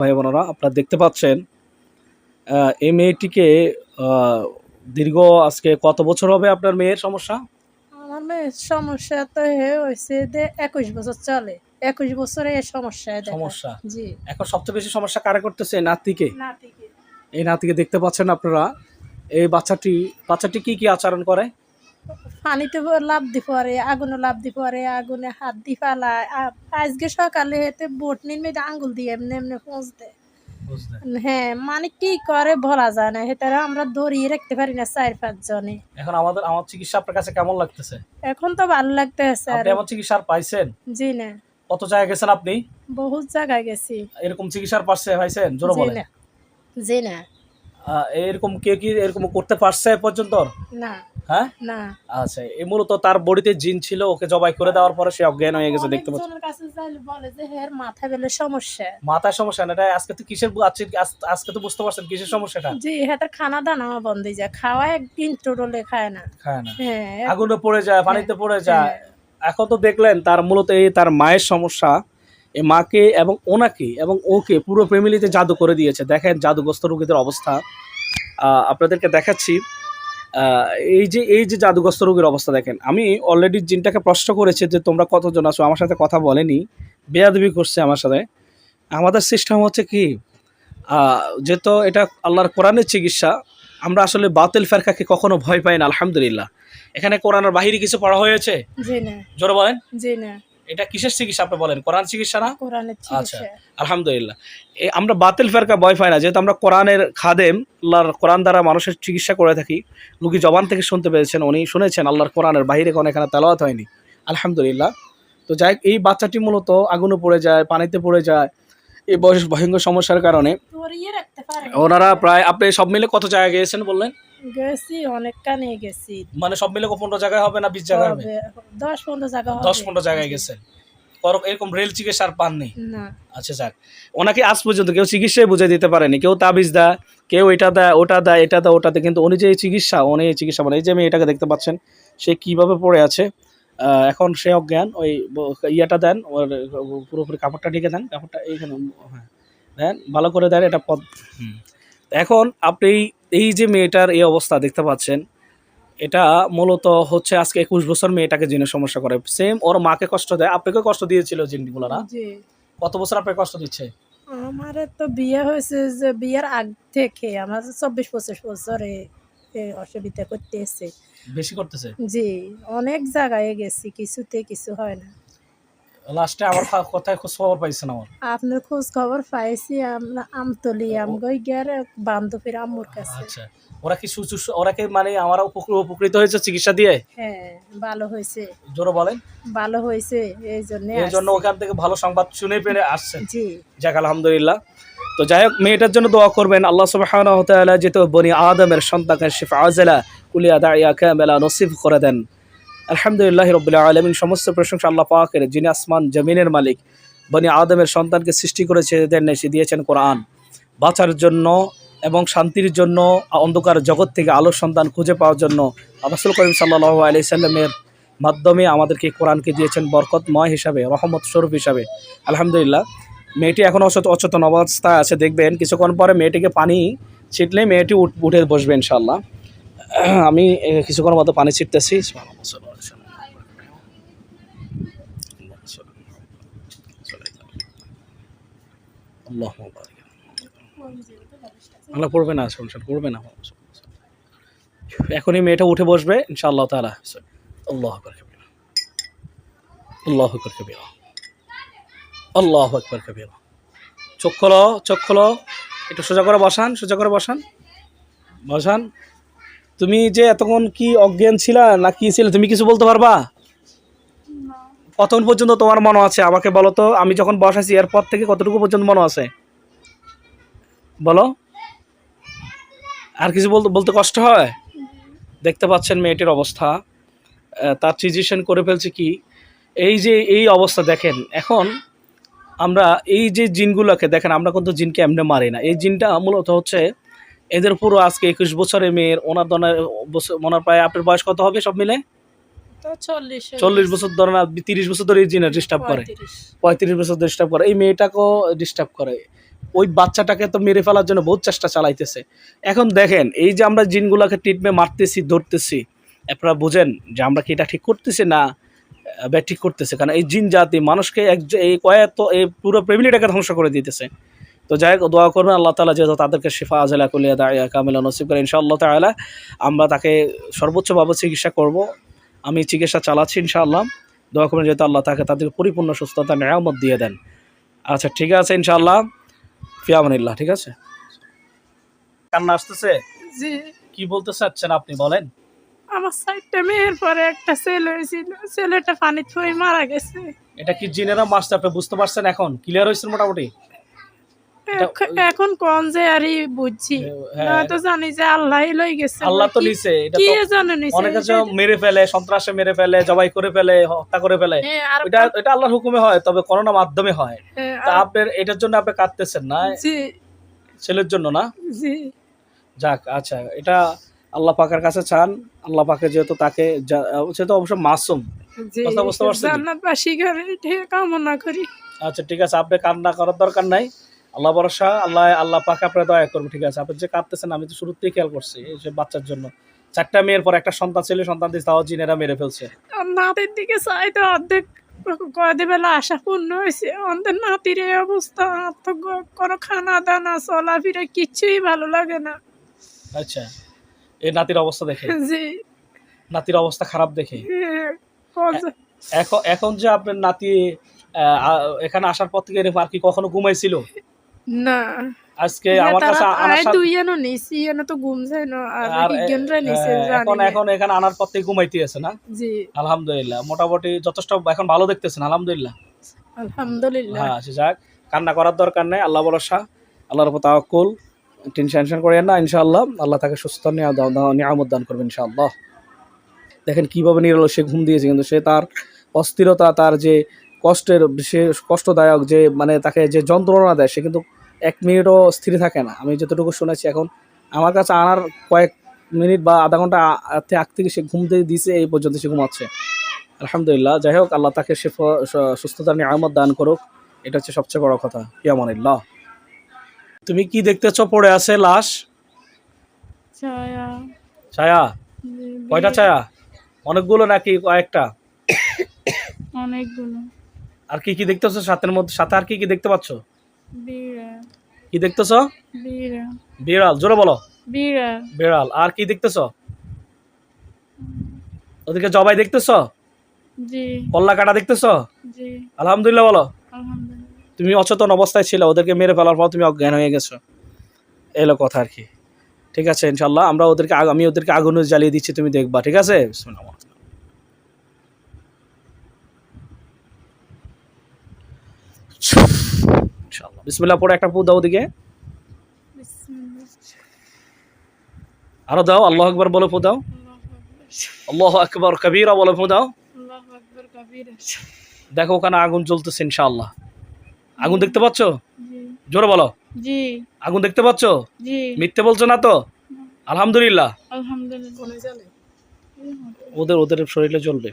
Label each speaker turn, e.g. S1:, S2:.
S1: ভাই বোনেরা, আপনারা দেখতে পাচ্ছেন এই মেয়েটিকে দীর্ঘ আজকে কত বছর হবে আপনার মেয়ের সমস্যা?
S2: আমার মেয়ের সমস্যা তো হয়েছে যে 21 বছর চলে। 21 বছরে এই সমস্যা
S1: সমস্যা
S2: জি।
S1: এখন সবচেয়ে বেশি সমস্যা কারে করতেছে? নাতিকে।
S2: নাতিকে
S1: এই নাতিকে দেখতে পাচ্ছেন আপনারা। এই বাচ্চাটি কি কি আচরণ করে?
S2: পানিতে লাফ দি পরে, আগুনে লাফ দি পরে, আগুনে হাত দি ফালায়। আজকে সকালে হেতে বোট নিয়ে আঙ্গুল দিয়ে এমনি এমনি পোঁছ দেয়। হ্যাঁ, মানে কি করে বলা যায় না, হেতারা আমরা ধরিয়ে রাখতে পারি না 4-5 জনে।
S1: এখন আমার চিকিৎসা আপনার কাছে কেমন লাগতেছে?
S2: এখন তো ভালো লাগতেছে।
S1: আপনি এমন চিকিৎসা পাইছেন?
S2: জি না,
S1: কত জায়গায় গেছেন আপনি?
S2: বহুত জায়গায় গেছি।
S1: এরকম চিকিৎসা পাইছেন? জোরে
S2: জি
S1: বলেন।
S2: না, জি না,
S1: এরকম কে কি এরকম করতে পারছে এ পর্যন্ত?
S2: না,
S1: হ্যাঁ,
S2: না।
S1: আচ্ছা। এই মূলত তার বডিতে জিন ছিল, ওকে জবাই করে দেওয়ার পরে সে অজ্ঞান হয়ে গেছে দেখতে পাচ্ছেন।
S2: অনেকজনের কাছে যাইলে বলে যে হের মাথা বেলে সমস্যা।
S1: মাথায় সমস্যা না, এটা আজকে তো কিসের আজকে তো বুঝতে পারছেন কিসের সমস্যাটা?
S2: জি, হেটার খানা দানা বন্ধ হয়ে যায়, খাওয়া একদিন টোটলে খায় না।
S1: খায় না,
S2: হ্যাঁ,
S1: আগুনে পড়ে যায়, পানিতে পড়ে যায়।
S2: হ্যাঁ।
S1: এখন তো দেখলেন তার মূলত এই তার মায়ের সমস্যা। এই মাকে এবং ওনাকে এবং ওকে পুরো ফ্যামিলিতে জাদু করে দিয়েছে। দেখেন জাদুগ্রস্ত রোগীদের অবস্থা আপনাদেরকে দেখাচ্ছি। আহ, এই যে জাদুগ্রস্ত রোগীর অবস্থা দেখেন। আমি অলরেডি জিনটাকে প্রশ্ন করেছি যে তোমরা কতজন আছো, আমার সাথে কথা বলেনি, বেয়াদবি করছে আমার সাথে। আমাদের সিস্টেম হচ্ছে কি, যেহেতু এটা আল্লাহর কোরআনের চিকিৎসা, আমরা আসলে বাতিল ফেরকাকে কখনো ভয় পাই না, আলহামদুলিল্লাহ। এখানে কোরআনের বাহিরে কিছু পড়া হয়েছে?
S2: জি না,
S1: জোরে বলেন।
S2: জি না।
S1: এটা কিসের চিকিৎসা আপনি বলেন? কোরআন চিকিৎসা না?
S2: কোরআনের
S1: আচ্ছা,
S2: চিকিৎসা।
S1: আলহামদুলিল্লাহ। আমরা বাতিল ফেরকা ভয় পাই না, যেহেতু আমরা কোরআনের খাদেম, আল্লাহর কোরআন দ্বারা মানুষের চিকিৎসা করে থাকি। রুগী জবান থেকে শুনতে পেরেছেন, উনি শুনেছেন আল্লাহর কোরআনের বাইরে কোনো এখানে তেলাওয়াত হয়নি, আলহামদুলিল্লাহ। তো যাই হোক, এই বাচ্চাটি মূলত আগুনে পড়ে যায়, পানিতে পড়ে যায় এই বয়স ভয়ঙ্কর সমস্যার কারণে।
S2: ধরিয়ে রাখতে পারে
S1: ওনারা প্রায়, আপনি সব মিলে কত জায়গায় গিয়েছেন বললেন?
S2: গেছি, অনেক কানে গেছি।
S1: মানে সব মিলে 15 জায়গায় হবে না 20 জায়গায় হবে?
S2: 10-15 জায়গা হবে।
S1: 10-15 জায়গায় গেছেন। এরকম রেল চিকিৎসা আর পাননি?
S2: না।
S1: আচ্ছা, যাক। ওনাকে আজ পর্যন্ত কেউ চিকিৎসায় বুঝে দিতে পারেনি। কেউ তাবিজ দেয়, কেউ এটা দেয়, ওটা দেয়, এটা দেয়, ওটাতে, কিন্তু উনি যে এই চিকিৎসা মানে এই যে আমি এটাকে দেখতে পাচ্ছেন, সে কিভাবে পড়ে আছে। এখন সে অজ্ঞান। ওই ইয়াটা দেন, ওর পুরোপুরি কাপড়টা ঢেকে দেন, কাপড়টা এইখানে, হ্যাঁ দেন, ভালো করে দেন এটা এখন আপনি এই যে মেয়েটার এই অবস্থা দেখতে পাচ্ছেন, এটা মূলত হচ্ছে আজকে 21 বছর মেয়েটাকে জিনের সমস্যা করে। সেম ওর মাকে কষ্ট দেয়, আপনাকে কষ্ট দিয়েছিল জিনগুলো না?
S2: জি।
S1: কত বছর আপনাকে কষ্ট দিচ্ছে?
S2: আমার তো বিয়ে হয়েছে যে বিয়ের আগ থেকে আমার 24-25 বছরে অসুবিধা করতেছে।
S1: বেশি করতেছে?
S2: জি, অনেক জায়গায় গেছি, কিছুতে কিছু হয় না।
S1: লাস্টে আমার কথায় খোঁজ খবর পাইছেন আমার?
S2: আপনার খোঁজ খবর পাইছি আমরা আমতলি আমগই গিয়ে বান্ধবীর আম্মুর কাছে।
S1: আচ্ছা, ওরা কি মানে আমার উপকৃত হয়েছে চিকিৎসা দিয়ে?
S2: হ্যাঁ, ভালো হয়েছে।
S1: জোরে বলেন।
S2: ভালো হয়েছে, এই
S1: জন্য ওখান থেকে ভালো সংবাদ শুনে পেরে আসছেন।
S2: জি।
S1: যাক, আলহামদুলিল্লাহ। তো যাই হোক, মেয়েটার জন্য দোয়া করবেন। আল্লাহ সুবহানাহু ওয়া তাআলা যেহেতু বনি আদমের সন্তানকে শিফা আজলা কুলিয়া দাইয়া কামেলা নসিব করে দেন, আলহামদুলিল্লাহ রাব্বিল আলামিন। সমস্ত প্রশংসা আল্লাহ পাকের, যিনি আসমান জমিনের মালিক। বনি আদমের সন্তানকে সৃষ্টি করেছে, সে দিয়েছেন কোরআন বাঁচার জন্য এবং শান্তির জন্য, অন্ধকার জগৎ থেকে আলোর সন্তান খুঁজে পাওয়ার জন্য। রাসূল করিম সাল্লাল্লাহু আলাইহি সাল্লামের মাধ্যমে আমাদেরকে কোরআনকে দিয়েছেন বরকতময় হিসাবে, রহমত স্বরূপ হিসাবে, আলহামদুলিল্লাহ। মেয়েটি এখন অচেতন অবস্থায় আছে, দেখবেন কিছুক্ষণ পরে মেয়েটিকে পানি ছিটলে মেয়েটি উঠে বসবে ইনশাআল্লাহ। আমি কিছুক্ষণ মতো পানি ছিটতেছি। আল্লাহ পড়বে না, সংসার করবে না। এখনই মেয়েটা উঠে বসবে ইনশাআল্লাহ তাআলা। আল্লাহু আকবার কাবীরা, আল্লাহু আকবার কাবীরা, আল্লাহু আকবার কাবীরা। চোখ খোলো, একটু সোজা করে বসান। তুমি যে এতক্ষণ কি অজ্ঞান ছিলা না কি ছিল, তুমি কিছু বলতে পারবা? কতক্ষণ পর্যন্ত তোমার মনে আছে আমাকে বলো তো? আমি যখন বসাইছি এরপর থেকে কতটুকু পর্যন্ত মনে আছে বলো? আর কিছু বলতে কষ্ট হয়? দেখতে পাচ্ছেন মেয়েটির অবস্থা। তার চিকিৎসা করে ফেলছে কি, এই যে এই অবস্থা দেখেন। এখন আমরা এই যে জিনগুলোকে দেখেন, আমরা কিন্তু জিনকে এমনি মারি না। এই জিনটা মূলত হচ্ছে এদের পুরো আজকে 21 বছরের মেয়ের, ওনার প্রায়, আপনার বয়স কত হবে সব মিলে? 40 বছর ধরে না 30 বছর ধরে এই জিনের ডিস্টার্ব করে, 35 বছর ডিস্টার্ব করে। এই মেয়েটাকেও ডিস্টার্ব করে। ওই বাচ্চাটাকে তো মেরে ফেলার জন্য বহুত চেষ্টা চালাইতেছে। এখন দেখেন এই যে আমরা জিনগুলাকে ট্রিটমেন্ট মারতেছি ধরতেছি, আপনারা বুঝেন যে আমরা কি এটা ঠিক করতেছি না ঠিক করতেছে, কারণ এই জিন জাতি মানুষকে এই কয়েক এই পুরো ফ্যামিলিটাকে ধ্বংস করে দিতেছে। তো যাই হোক দোয়া করবেন আল্লাহ তাআলা যেহেতু তাদেরকে শিফা আজলা কুলিয়া দাইয়া কামিলা নসিব করে ইনশাআল্লাহ তাআলা। আমরা তাকে সর্বোচ্চভাবে চিকিৎসা করব, আমি চিকিৎসা চালাচ্ছি ইনশাআল্লাহ। দোয়া করবেন যেহেতু আল্লাহ তাকে তাদেরকে পরিপূর্ণ সুস্থতা নিয়ামত দিয়ে দেন। আচ্ছা ঠিক আছে ইনশাআল্লাহ, ফি আমানিল্লাহ। ঠিক আছে, কান্না আসতেছে,
S2: জি
S1: কি বলতে চাচ্ছেন আপনি বলেন?
S2: আমার 4টা মেয়ের পরে একটা ছেলে হয়েছিল, ছেলেটা পানিতে পড়ে মারা গেছে।
S1: এটা কি জিনেরা মারছে আপনি বুঝতে পারছেন? এখন ক্লিয়ার হয়েছে মোটামুটি?
S2: এখন কোন যে আরই বুঝছি,
S1: হ্যাঁ,
S2: তো জানি যে আল্লাহই লই গেছে।
S1: আল্লাহ তো নিছে, এটা
S2: কি
S1: তো
S2: জানো নিছে,
S1: অনেকে যে মেরে ফেলে, সন্ত্রাসে মেরে ফেলে, জবাই করে ফেলে, হত্যা করে ফেলে,
S2: আর
S1: এটা আল্লাহর হুকুমে হয়, তবে করোনার মাধ্যমে হয়। তা
S2: আর-
S1: আপনার এটার জন্য আপনি কাঁদতেছেন না,
S2: জি
S1: ছেলের জন্য না?
S2: জি
S1: যাক, আচ্ছা, এটা আল্লাহ পাকের কাছে চান। আল্লাহ পাকে যেহেতু তাকে সেহেতু অবশ্য মাসুম,
S2: জি
S1: কথা বুঝতে পারছেন?
S2: জান্নাতবাসী করে এটা কামনা করি।
S1: আচ্ছা ঠিক আছে, আপনি কান্না করার দরকার নাই, আল্লাহ ভরসা, আল্লাহ পাকে আপনার দয়া করবে। ঠিক আছে, আপনি যে কাঁদতেছেন আমি তো শুরুতেই খেয়াল করছি, এই যে বাচ্চার জন্য 4টা মেয়ের পর একটা সন্তান ছিল, সন্তান দিয়ে তাও জিনেরা মেরে ফেলছে।
S2: আর নাতির দিকে চাই তো অর্ধেক কয়দিন বেলা আশা পূর্ণ হয়েছে, আমাদের নাতির এই অবস্থা, আর তো কোনো খানা দানা চলাফেরা কিচ্ছুই ভালো লাগে না।
S1: আচ্ছা, এই নাতির অবস্থা দেখে,
S2: জি
S1: নাতির অবস্থা খারাপ দেখে এখন এখন যে আপনার নাতি এখানে আসার পর থেকে আর কি কখনো ঘুমাইছিল?
S2: না
S1: আজকে আমার কাছে আনার সাথে
S2: দুই এনো নিছি, এনো তো ঘুম যায় না, আর
S1: আর
S2: বিজ্ঞানরা নিছে
S1: এখন এখন এখানে আনার পর থেকে ঘুমাইতে আছে না?
S2: জি
S1: আলহামদুলিল্লাহ, মোটামুটি যথেষ্ট এখন ভালো দেখতেছেন, আলহামদুলিল্লাহ।
S2: আলহামদুলিল্লাহ।
S1: হ্যাঁ যাক, কান্না করার দরকার নেই, আল্লাহ ভরসা, আল্লাহর উপর তাওয়াক্কুল, টেনশন করেন না, ইনশাআল্লাহ আল্লাহ তাকে সুস্থ নিয়ামত দান করবেন ইনশাআল্লাহ। দেখেন কিভাবে নিরল সে ঘুম দিয়েছে, কিন্তু সে তার অস্থিরতা, তার যে সে কষ্টদায়ক যে মানে তাকে যে যন্ত্রণা দেয়, সে কিন্তু 1 মিনিটও স্থির থাকে না। আমি যতটুকু শুনেছি, এখন আমার কাছে আনার কয়েক মিনিট বা আধা ঘন্টা আগ থেকে সে ঘুম দিয়ে দিয়েছে, এই পর্যন্ত সে ঘুমাচ্ছে। আলহামদুলিল্লাহ, যাই হোক আল্লাহ তাকে সে সুস্থতার নিয়ামত দান করুক, এটা হচ্ছে সবচেয়ে বড় কথা। ইয়ামানিল্লাহ। তুমি কি দেখতেছ পড়ে আছে লাশ?
S2: ছায়া।
S1: ছায়া? কয়টা ছায়া? অনেকগুলো নাকি কয়েকটা?
S2: অনেকগুলো।
S1: আর কি কি দেখতেছো সাথের মধ্যে? সাথে আর কি কি দেখতে পাচ্ছ?
S2: বিড়াল।
S1: কি দেখতেছো?
S2: বিড়াল।
S1: বিড়াল, জোরে বলো।
S2: বিড়াল।
S1: বিড়াল। আর কি দেখতেছো? ওদিকে জবাই দেখতেছো?
S2: জি
S1: কল্লা কাটা দেখতেছো?
S2: জি
S1: আলহামদুলিল্লাহ বলো।
S2: আলহামদুলিল্লাহ।
S1: তুমি অচেতন অবস্থায় ছিল, ওদেরকে মেরে ফেলার পর তুমি অজ্ঞান হয়ে গেছো, এলো কথা আর কি। ঠিক আছে ইনশাল্লাহ, আমি ওদেরকে আগুন জ্বালিয়ে দিচ্ছি, তুমি দেখবা। ঠিক আছে, ইনশাআল্লাহ। বিসমিল্লাহ পড়ে একটা ফু দাও ওদিকে,
S2: বিসমিল্লাহ।
S1: আরো দাও, আল্লাহু আকবার বলে ফু দাও, আল্লাহু আকবার কবীরা বলে ফু দাও।
S2: আল্লাহু আকবার কবীরা।
S1: দেখো ওখানে আগুন জ্বলতেছে ইনশাআল্লাহ। আগুন দেখতে পাচ্ছো?
S2: জি
S1: জোরে বলো।
S2: জি
S1: আগুন দেখতে পাচ্ছো?
S2: জি
S1: মিথ্যে বলছো না তো? আলহামদুলিল্লাহ।
S2: আলহামদুলিল্লাহ।
S1: ওদের শরীরে জ্বলবে।